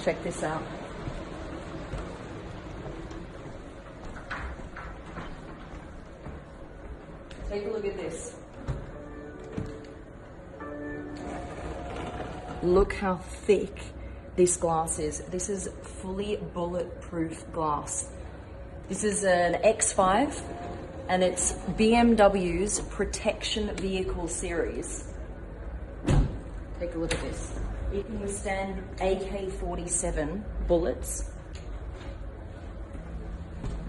Check this out. Take a look at this. Look how thick this glass is. This is fully bulletproof glass. This is an X5 and it's BMW's Protection Vehicle Series. Take a look at this. It can withstand AK-47 bullets.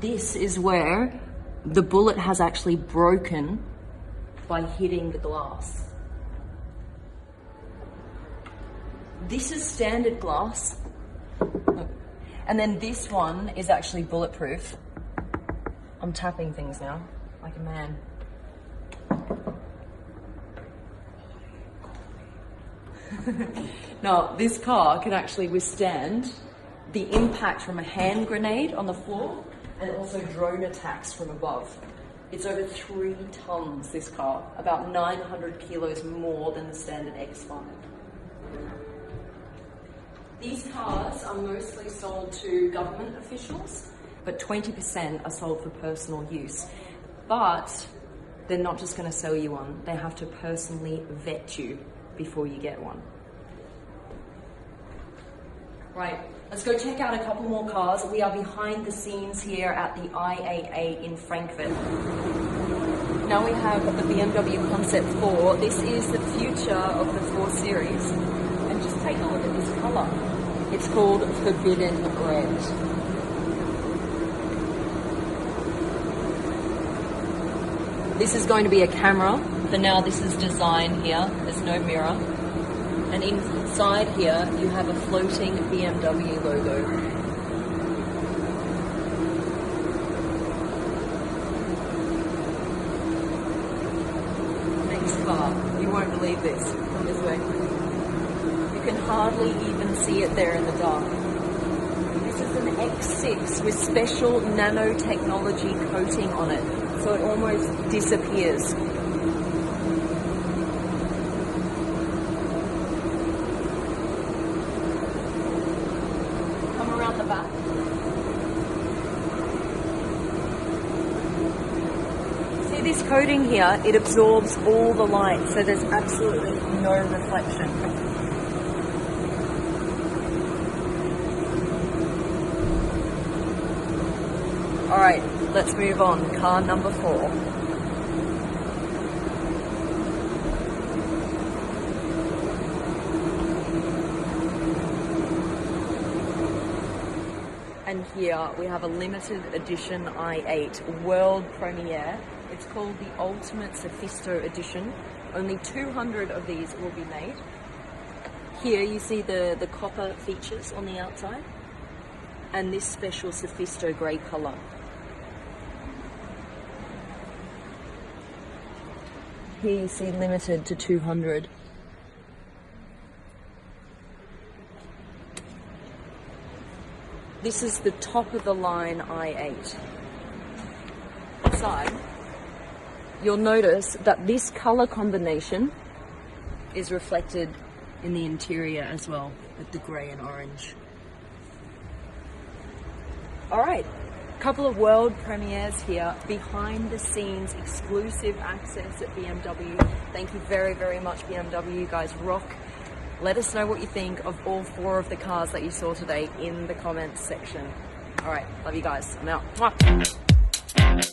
This is where the bullet has actually broken by hitting the glass. This is standard glass. And then this one is actually bulletproof. I'm tapping things now, like a man. Now, this car can actually withstand the impact from a hand grenade on the floor and also drone attacks from above. It's over 3 tons, this car, about 900 kilos more than the standard X5. These cars are mostly sold to government officials, but 20% are sold for personal use. But they're not just going to sell you one, they have to personally vet you before you get one. Right, let's go check out a couple more cars. We are behind the scenes here at the IAA in Frankfurt. Now we have the BMW Concept 4. This is the future of the 4 Series. And just take a look at this colour. It's called Forbidden Red. This is going to be a camera. For now, this is design here. There's no mirror. And inside here, you have a floating BMW logo. Next car. You won't believe this. Come this way. You can hardly even see it there in the dark. This is an X6 with special nanotechnology coating on it, so it almost disappears. Come around the back. See this coating here? It absorbs all the light, so there's absolutely no reflection. Alright, let's move on. Car number 4. And here we have a limited edition i8 world premiere. It's called the Ultimate Sophisto Edition. Only 200 of these will be made. Here you see the copper features on the outside and this special Sophisto grey colour. Here you see limited to 200. This is the top of the line i8. Inside, you'll notice that this colour combination is reflected in the interior as well, with the grey and orange. Alright, couple of world premieres here, behind the scenes exclusive access at BMW. Thank you very, very much BMW, you guys rock. Let us know what you think of all 4 of the cars that you saw today in the comments section. Alright, love you guys, I'm out. Mwah.